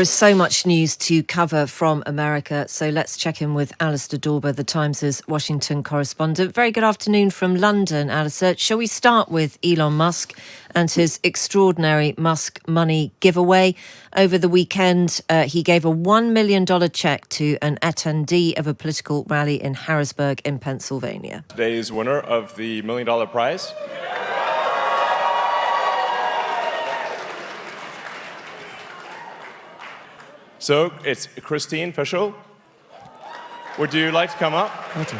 is so much news to cover from America, so let's check in with Alistair Dawber, the Times' Washington correspondent. Very good afternoon from London, Alistair. Shall we start with Elon Musk and his extraordinary Musk money giveaway? Over the weekend, he gave a $1 million cheque to an attendee of a political rally in Harrisburg in Pennsylvania. Today's winner of the $1 million prize. So it's Christine Fischel. Would you like to come up?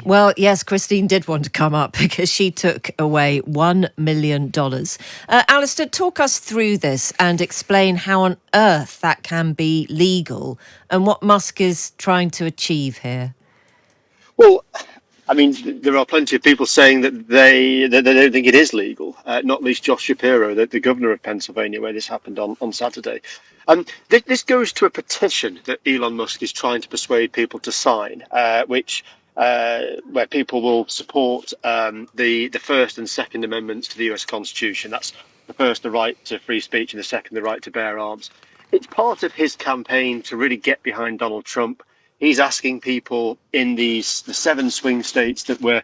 Well, yes, Christine did want to come up because she took away $1 million. Alistair, talk us through this and explain how on earth that can be legal and what Musk is trying to achieve here. Well, I mean, there are plenty of people saying that they don't think it is legal, not least Josh Shapiro, the governor of Pennsylvania, where this happened on Saturday. This goes to a petition that Elon Musk is trying to persuade people to sign, where people will support the First and Second Amendments to the US Constitution. That's the first, the right to free speech, and the second, the right to bear arms. It's part of his campaign to really get behind Donald Trump. He's asking people in the 7 swing states that we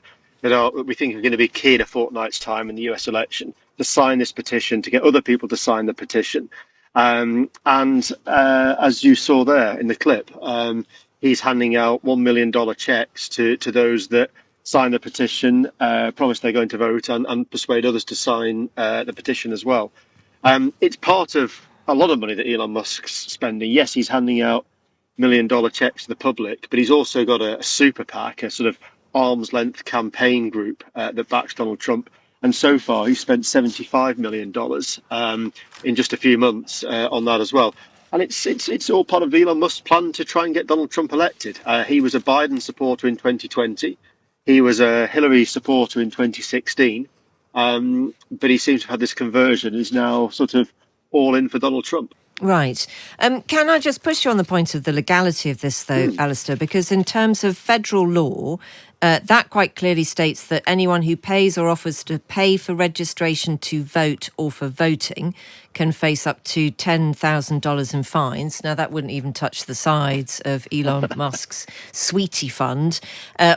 think are going to be key in a fortnight's time in the US election to sign this petition, to get other people to sign the petition. As you saw there in the clip, he's handing out $1 million checks to those that sign the petition, promise they're going to vote, and persuade others to sign the petition as well. It's part of a lot of money that Elon Musk's spending. Yes, he's handing out $1 million checks to the public, but he's also got a super PAC, a sort of arm's length campaign group that backs Donald Trump. And so far, he's spent $75 million in just a few months on that as well. And it's all part of Elon Musk's plan to try and get Donald Trump elected. He was a Biden supporter in 2020. He was a Hillary supporter in 2016. But he seems to have had this conversion. He's now sort of all in for Donald Trump. Right. Can I just push you on the point of the legality of this, though, Alistair? Because in terms of federal law, that quite clearly states that anyone who pays or offers to pay for registration to vote or for voting can face up to $10,000 in fines. Now, that wouldn't even touch the sides of Elon Musk's Sweetie Fund,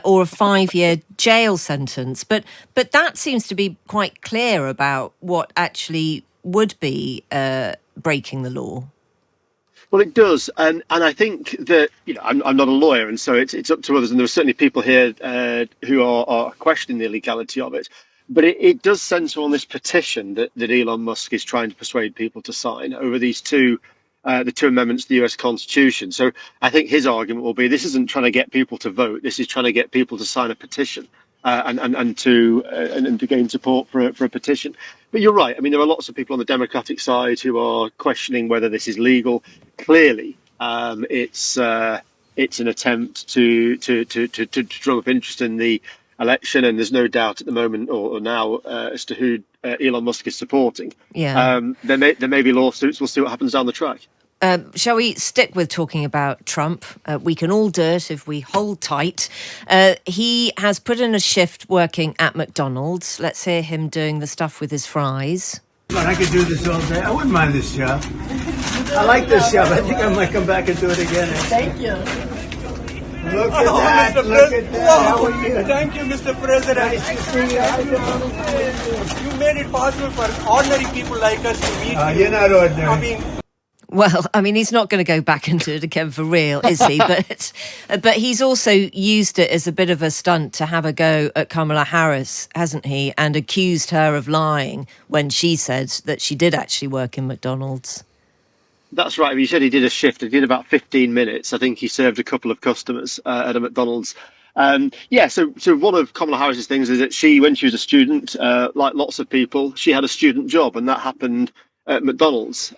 or a 5-year jail sentence. But that seems to be quite clear about what actually would be breaking the law. Well, it does, and I think that I'm not a lawyer, and so it's up to others. And there are certainly people here who are questioning the legality of it. But it does center on this petition that Elon Musk is trying to persuade people to sign over these the two amendments to the US Constitution. So I think his argument will be this isn't trying to get people to vote. This is trying to get people to sign a petition and to gain support for a petition. But you're right. I mean, there are lots of people on the Democratic side who are questioning whether this is legal. Clearly, it's an attempt to drum up interest in the election, and there's no doubt at the moment or now as to who Elon Musk is supporting. Yeah. There may be lawsuits. We'll see what happens down the track. Shall we stick with talking about Trump? We can all do it if we hold tight. He has put in a shift working at McDonald's. Let's hear him doing the stuff with his fries. I could do this all day. I wouldn't mind this job. I like this job. I think I might come back and do it again. Thank you. Look at that. Mr. Look at that. How are you? Thank you, Mr. President. Nice to see you. You made it possible for ordinary people like us to meet you. You're not ordinary. Well, I mean, he's not going to go back and do it again for real, is he? But he's also used it as a bit of a stunt to have a go at Kamala Harris, hasn't he? And accused her of lying when she said that she did actually work in McDonald's. That's right. He said he did a shift. He did about 15 minutes. I think he served a couple of customers at a McDonald's. So one of Kamala Harris's things is that when she was a student, like lots of people, she had a student job, and that happened at McDonald's.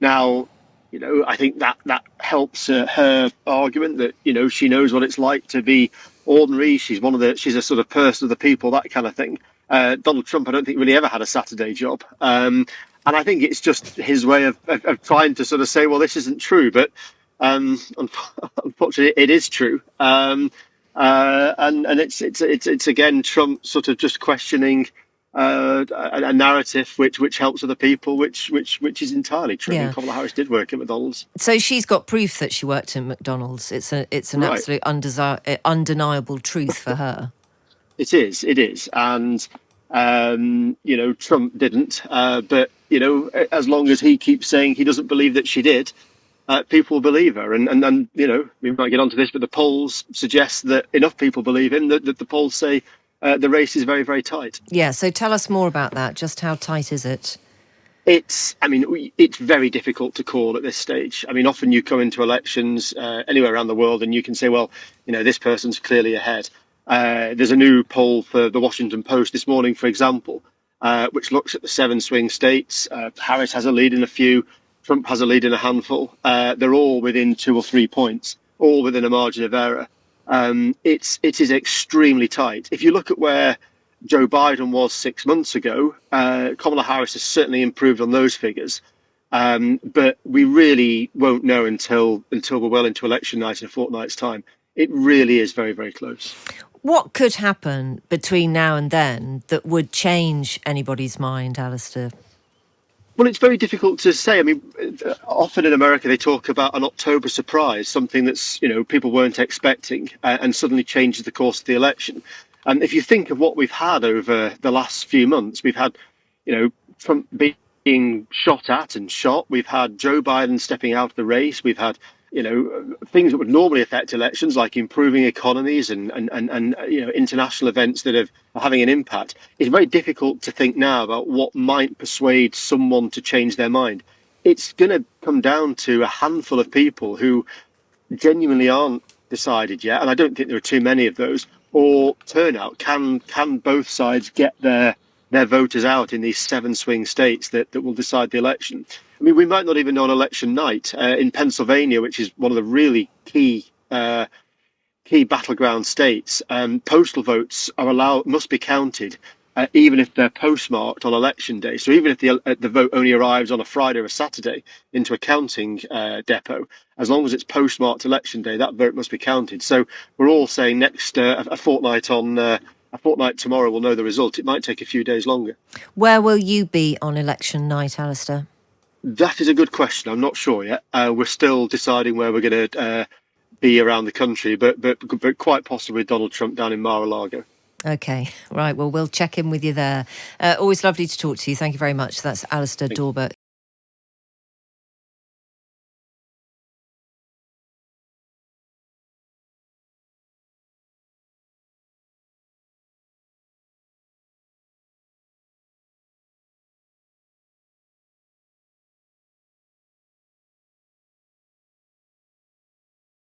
Now, I think that helps her argument that, she knows what it's like to be ordinary. She's a sort of person of the people, that kind of thing. Donald Trump, I don't think really ever had a Saturday job. And I think it's just his way of trying to sort of say, well, this isn't true. But unfortunately, it is true. And it's again, Trump sort of just questioning a narrative which helps other people, which is entirely true. Yeah. Kamala Harris did work at McDonald's. So she's got proof that she worked at McDonald's. It's an Right. absolute undeniable truth for her. It is, and Trump didn't. But as long as he keeps saying he doesn't believe that she did, people will believe her. And we might get onto this, but the polls suggest that enough people believe him that the polls say the race is very, very tight. Yeah. So tell us more about that. Just how tight is it? It's very difficult to call at this stage. I mean, often you come into elections anywhere around the world and you can say, well, this person's clearly ahead. There's a new poll for the Washington Post this morning, for example, which looks at the 7 swing states. Harris has a lead in a few. Trump has a lead in a handful. They're all within 2 or 3 points, all within a margin of error. It is extremely tight. If you look at where Joe Biden was 6 months ago, Kamala Harris has certainly improved on those figures. But we really won't know until we're well into election night in a fortnight's time. It really is very, very close. What could happen between now and then that would change anybody's mind, Alistair? Well, it's very difficult to say. I mean, often in America they talk about an October surprise, something that's people weren't expecting, and suddenly changes the course of the election. And if you think of what we've had over the last few months, we've had Trump being shot at and shot. We've had Joe Biden stepping out of the race. We've had things that would normally affect elections, like improving economies and international events that are having an impact. It's very difficult to think now about what might persuade someone to change their mind. It's going to come down to a handful of people who genuinely aren't decided yet, and I don't think there are too many of those. Or turnout. Can both sides get their voters out in these 7 swing states that will decide the election? I mean, we might not even know on election night in Pennsylvania, which is one of the really key battleground states. Postal votes must be counted, even if they're postmarked on election day. So even if the vote only arrives on a Friday or a Saturday into a counting depot, as long as it's postmarked election day, that vote must be counted. So we're all saying next a fortnight tomorrow we'll know the result. It might take a few days longer. Where will you be on election night, Alistair? That is a good question. I'm not sure yet. We're still deciding where we're going to be around the country, but quite possibly Donald Trump down in Mar-a-Lago. Okay, right. Well, we'll check in with you there. Always lovely to talk to you. Thank you very much. That's Alistair Dawber,